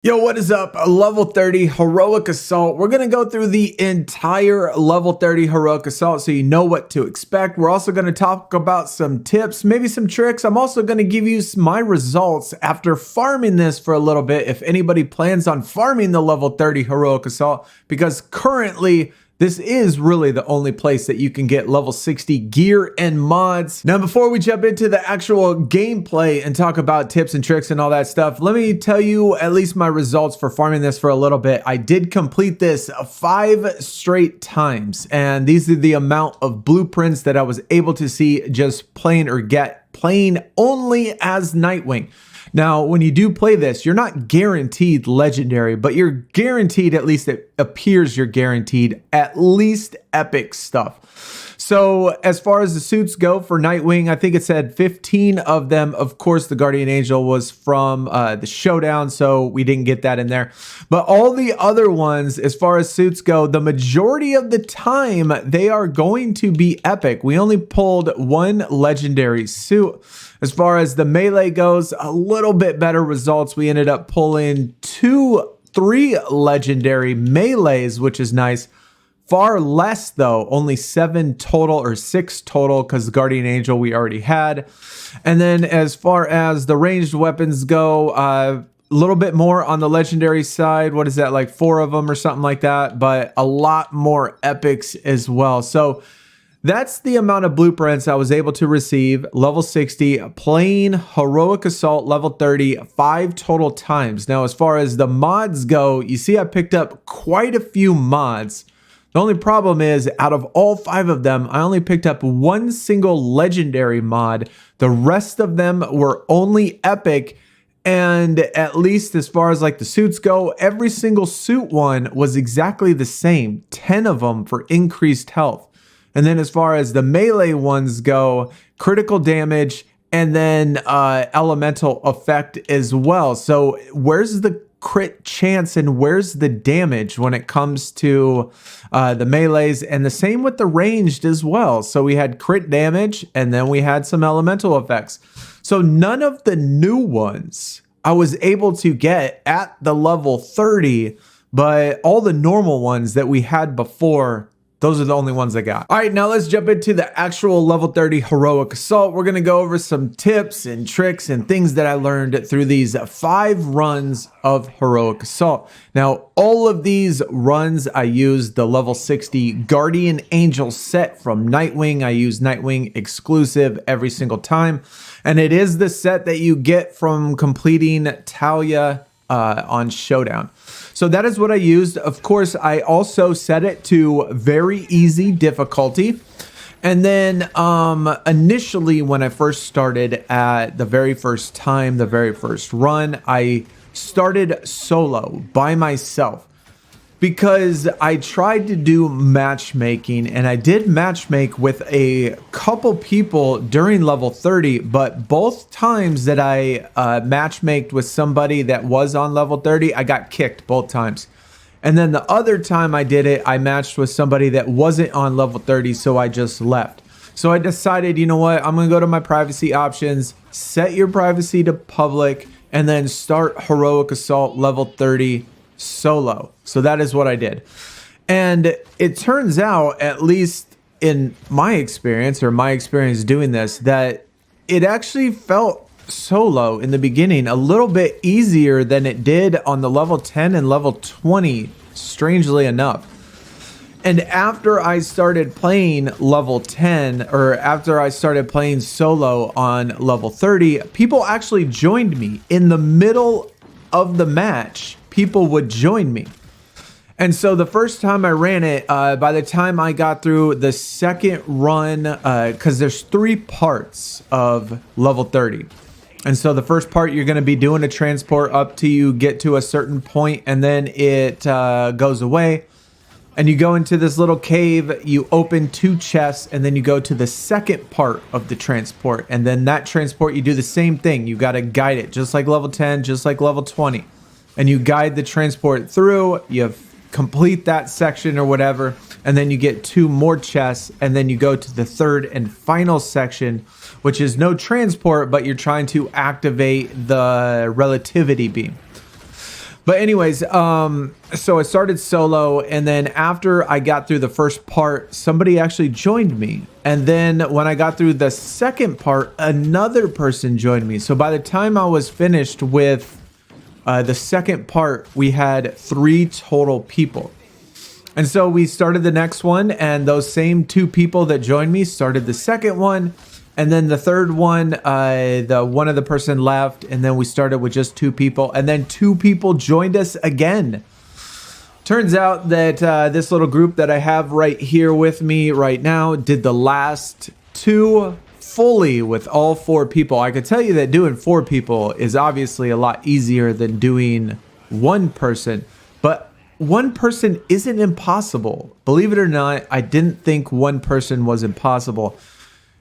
Yo, what is up? Level 30 Heroic Assault. We're going to go through the entire level 30 Heroic Assault so you know what to expect. We're also going to talk about some tips, maybe some tricks. I'm also going to give you my results after farming this for a little bit if anybody plans on farming the level 30 Heroic Assault, because currently this is really the only place that you can get level 60 gear and mods. Now, before we jump into the actual gameplay and talk about tips and tricks and all that stuff, let me tell you at least my results for farming this for a little bit. I did complete this 5 straight times, and these are the amount of blueprints that I was able to see just playing only as Nightwing. Now, when you do play this, you're not guaranteed legendary, but you're guaranteed, at least it appears you're guaranteed, at least epic stuff. So as far as the suits go for Nightwing, I think it said 15 of them. Of course, the Guardian Angel was from the Showdown, so we didn't get that in there. But all the other ones, as far as suits go, the majority of the time, they are going to be epic. We only pulled 1 legendary suit. As far as the melee goes, a little bit better results. We ended up pulling 3 legendary melees, which is nice. Far less though, only 7 total or 6 total because the Guardian Angel we already had. And then as far as the ranged weapons go, a little bit more on the legendary side. What is that, like 4 of them or something like that? But a lot more epics as well. So that's the amount of blueprints I was able to receive. Level 60, playing Heroic Assault level 30, 5 total times. Now, as far as the mods go, you see I picked up quite a few mods. The only problem is, out of all 5 of them, I only picked up 1 single legendary mod. The rest of them were only epic. And at least as far as like the suits go, every single suit one was exactly the same. 10 of them for increased health. And then as far as the melee ones go, critical damage and then elemental effect as well. So where's the crit chance and where's the damage when it comes to the melees? And the same with the ranged as well. So we had crit damage and then we had some elemental effects. So none of the new ones I was able to get at the level 30, but all the normal ones that we had before, those are the only ones I got. All right, now let's jump into the actual level 30 Heroic Assault. We're gonna go over some tips and tricks and things that I learned through these 5 runs of Heroic Assault. Now, all of these runs, I used the level 60 Guardian Angel set from Nightwing. I use Nightwing exclusive every single time. And it is the set that you get from completing Talia on Showdown. So that is what I used. Of course, I also set it to very easy difficulty. And then initially when I first started at the very first time, the very first run, I started solo by myself because I tried to do matchmaking, and I did matchmake with a couple people during level 30, but both times that I matchmaked with somebody that was on level 30, I got kicked both times. And then the other time I did it, I matched with somebody that wasn't on level 30, so I just left. So I decided, you know what, I'm gonna go to my privacy options, set your privacy to public, and then start Heroic Assault level 30 solo. So that is what I did. And it turns out, at least in my experience doing this, that it actually felt solo in the beginning a little bit easier than it did on the level 10 and level 20, strangely enough. And after I started playing level 10, or after I started playing solo on level 30, people actually joined me in the middle of the match. People would join me. And so the first time I ran it, by the time I got through the second run, because there's 3 parts of level 30. And so the first part, you're going to be doing a transport up to you get to a certain point, and then it goes away. And you go into this little cave, you open 2 chests, and then you go to the second part of the transport. And then that transport, you do the same thing. You got to guide it, just like level 10, just like level 20. And you guide the transport through, you complete that section or whatever, and then you get 2 more chests, and then you go to the third and final section, which is no transport, but you're trying to activate the relativity beam. But anyways, so I started solo, and then after I got through the first part, somebody actually joined me. And then when I got through the second part, another person joined me. So by the time I was finished with the second part, we had 3 total people. And so we started the next one, and those same 2 people that joined me started the second one. And then the third one, one of the person left, and then we started with just 2 people, and then 2 people joined us again. Turns out that this little group that I have right here with me right now did the last 2 fully with all 4 people. I could tell you that doing 4 people is obviously a lot easier than doing 1 person, but 1 person isn't impossible. Believe it or not, I didn't think 1 person was impossible.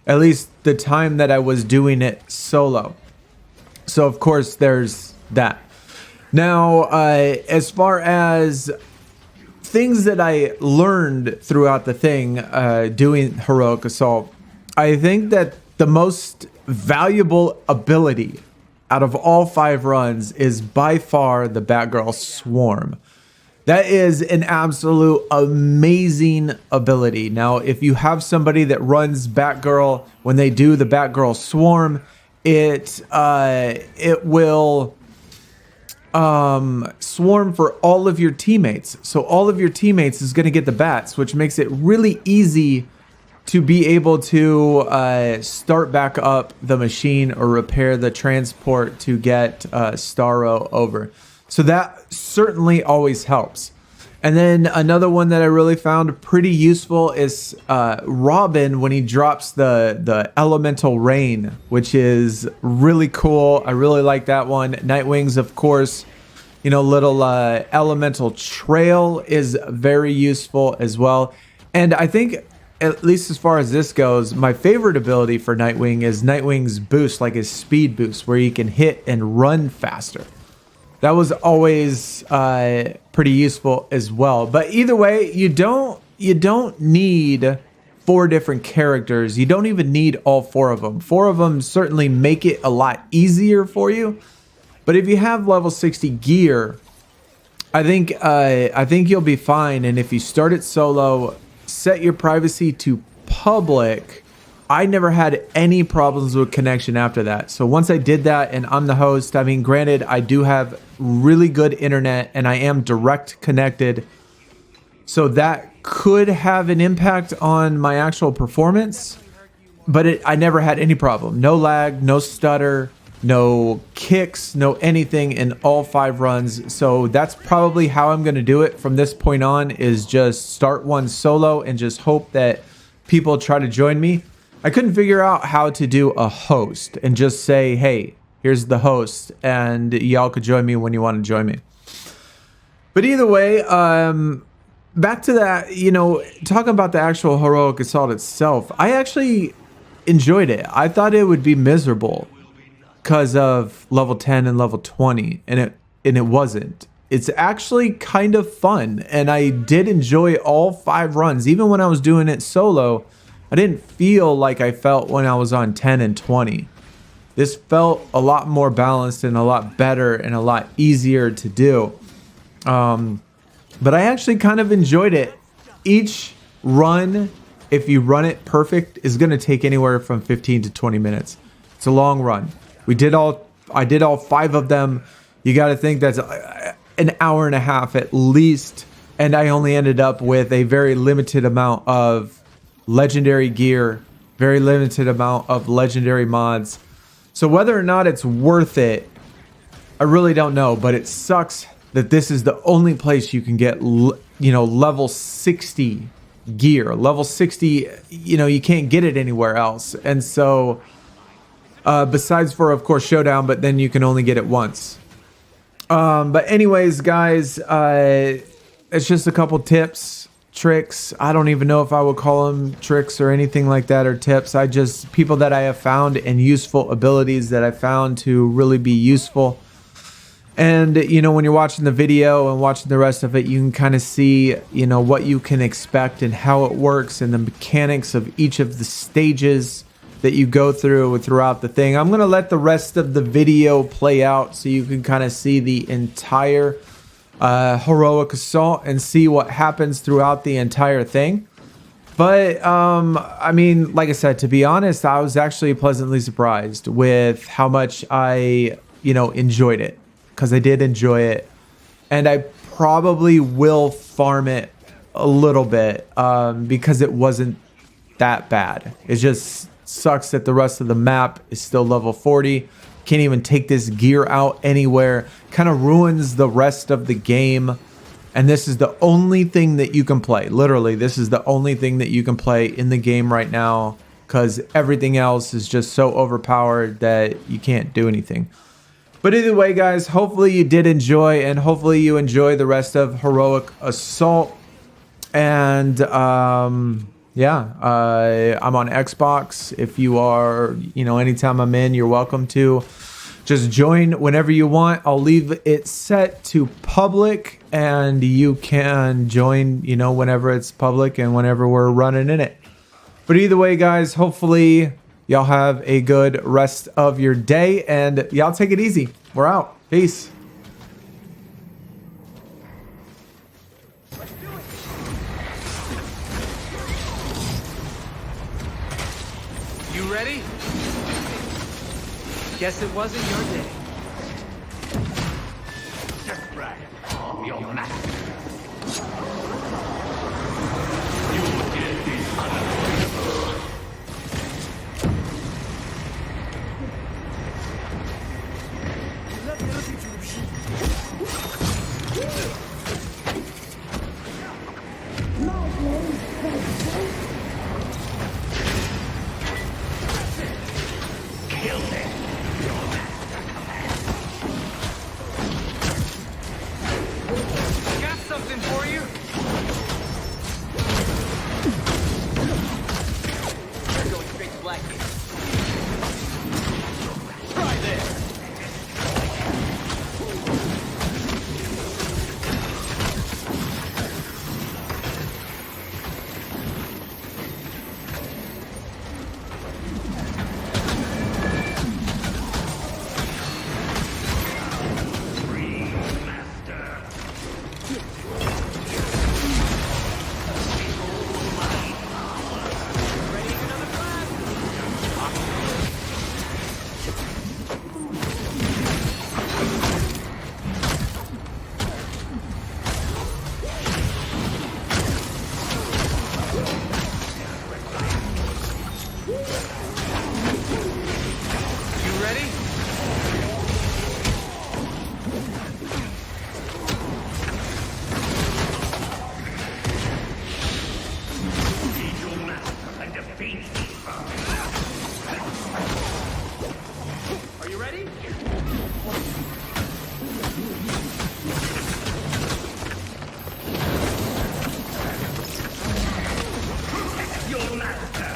At least the time that I was doing it solo. So of course there's that. Now, as far as things that I learned throughout the thing, doing Heroic Assault, I think that the most valuable ability out of all 5 runs is by far the Batgirl Swarm. That is an absolute amazing ability. Now, if you have somebody that runs Batgirl, when they do the Batgirl Swarm, it will swarm for all of your teammates. So all of your teammates is going to get the bats, which makes it really easy to be able to start back up the machine or repair the transport to get Starro over. So that certainly always helps. And then another one that I really found pretty useful is Robin when he drops the elemental rain, which is really cool. I really like that one. Nightwing's, of course, little elemental trail is very useful as well. And I think, at least as far as this goes, my favorite ability for Nightwing is Nightwing's boost, like his speed boost, where he can hit and run faster. That was always pretty useful as well. But either way, you don't need 4 different characters. You don't even need all 4 of them. 4 of them certainly make it a lot easier for you. But if you have level 60 gear, I think you'll be fine. And if you start it solo, set your privacy to public. I never had any problems with connection after that. So once I did that and I'm the host, I mean, granted, I do have really good internet and I am direct connected. So that could have an impact on my actual performance, but I never had any problem. No lag, no stutter, no kicks, no anything in all 5 runs. So that's probably how I'm going to do it from this point on, is just start one solo and just hope that people try to join me. I couldn't figure out how to do a host and just say, hey, here's the host and y'all could join me when you want to join me. But either way, back to that, talking about the actual Heroic Assault itself, I actually enjoyed it. I thought it would be miserable because of level 10 and level 20, and it wasn't. It's actually kind of fun, and I did enjoy all 5 runs. Even when I was doing it solo, I didn't feel like I felt when I was on 10 and 20. This felt a lot more balanced and a lot better and a lot easier to do. But I actually kind of enjoyed it. Each run, if you run it perfect, is going to take anywhere from 15 to 20 minutes. It's a long run. I did all 5 of them. You got to think that's an hour and a half at least. And I only ended up with a very limited amount of legendary gear, very limited amount of legendary mods. So whether or not it's worth it, I really don't know, but it sucks that this is the only place you can get, level 60 gear. Level 60, you can't get it anywhere else. And so, besides for, of course, Showdown, but then you can only get it once. But anyways, guys, it's just a couple tips, tricks. I don't even know if I would call them tricks or anything like that, or tips. People that I have found and useful abilities that I found to really be useful. And, when you're watching the video and watching the rest of it, you can kind of see, what you can expect and how it works and the mechanics of each of the stages that you go throughout the thing. I'm going to let the rest of the video play out so you can kind of see the entire heroic assault and see what happens throughout the entire thing. But I mean, like I said, to be honest, I was actually pleasantly surprised with how much I, enjoyed it, because I did enjoy it, and I probably will farm it a little bit because it wasn't that bad. It just sucks that the rest of the map is still level 40. Can't even take this gear out anywhere. Kind of ruins the rest of the game. And this is the only thing that you can play. Literally, this is the only thing that you can play in the game right now, because everything else is just so overpowered that you can't do anything. But either way, guys, hopefully you did enjoy, and hopefully you enjoy the rest of Heroic Assault. And yeah, I'm on Xbox. If you are, anytime I'm in, you're welcome to just join whenever you want. I'll leave it set to public, and you can join, whenever it's public and whenever we're running in it. But either way, guys, hopefully y'all have a good rest of your day, and y'all take it easy. We're out. Peace. You ready? Guess it wasn't your day. Just right. Calm your master. You did the unavoidable. Kill them. Your master commands. Got something for you. You're going straight to Blackgate. Try this. You ready? Be your master and defeat me. Are you ready? Your master.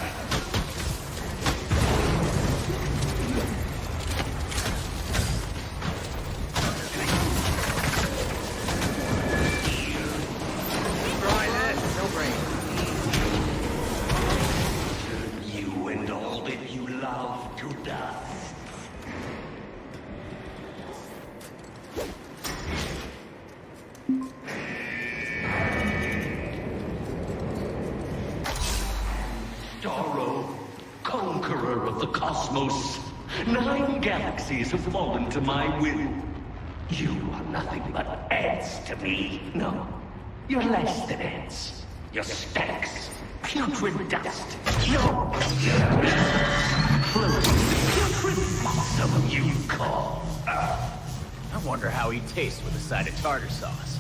Try this. No brain. You and all that you love to dust. Starro, conqueror of the cosmos. 9 galaxies have fallen to my will. You are nothing but ants to me. No, you're less than ants. You're stacks, putrid dust. No, you're floating, putrid blossom you call. I wonder how he tastes with a side of tartar sauce.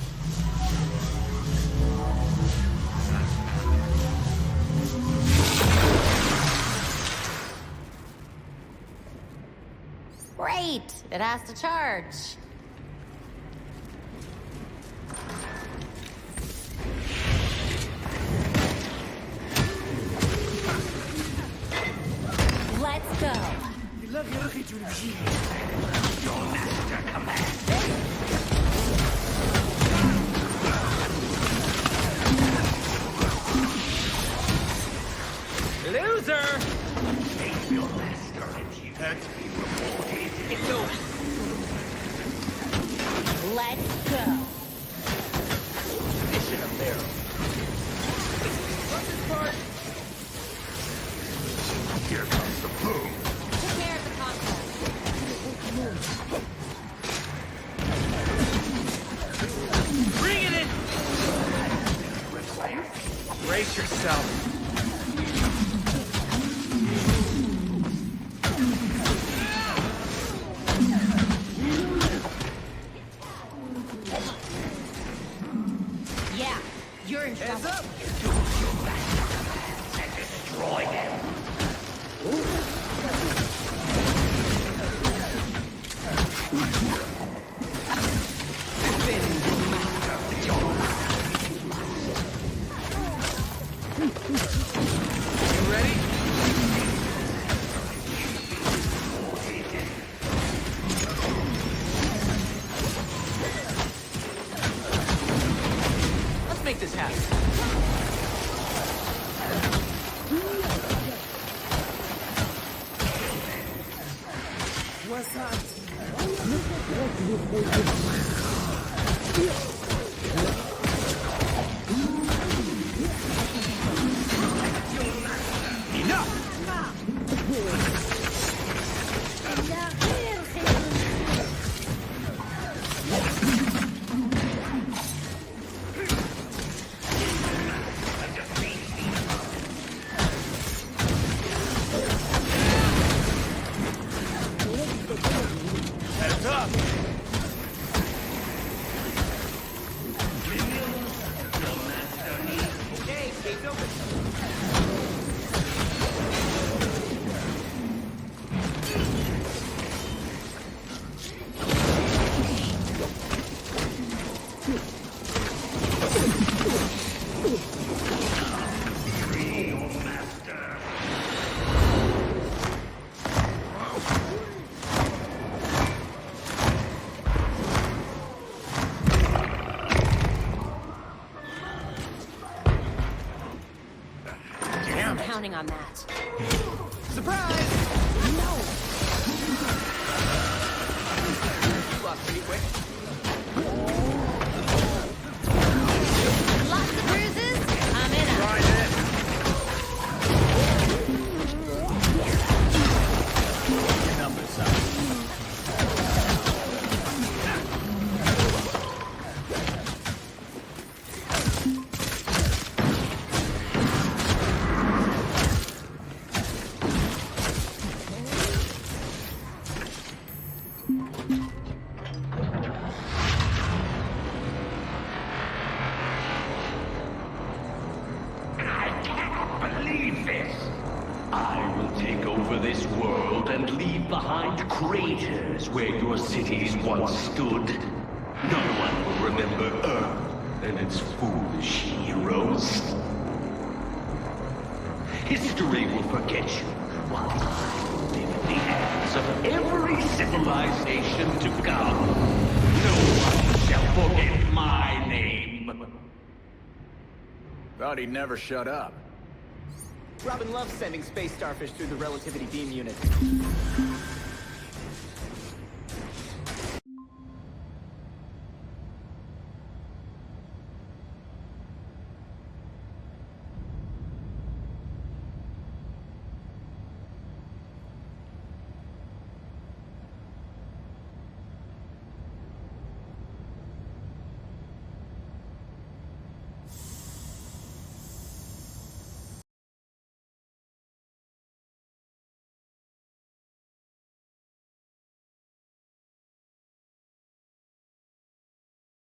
Great! It has to charge. Let's go. Your master commands. Loser! Face your master and you will be rewarded. It's over. Let's go. Brace yourself. Yeah, you're in trouble. Heads up! Destroy them. You ready? Let's make this happen. Heads up! Okay, gate's open. I'm counting on that. Surprise! You lost pretty quick. Lots of bruises? I'm in Try it. this. Your number's up. I cannot believe this. I will take over this world and leave behind craters where your cities once stood. No one will remember Earth and its foolish heroes. History will forget you, while I will live in the hands of every civilization to come. No one shall forget my name. Thought he'd never shut up. Robin loves sending space starfish through the relativity beam unit.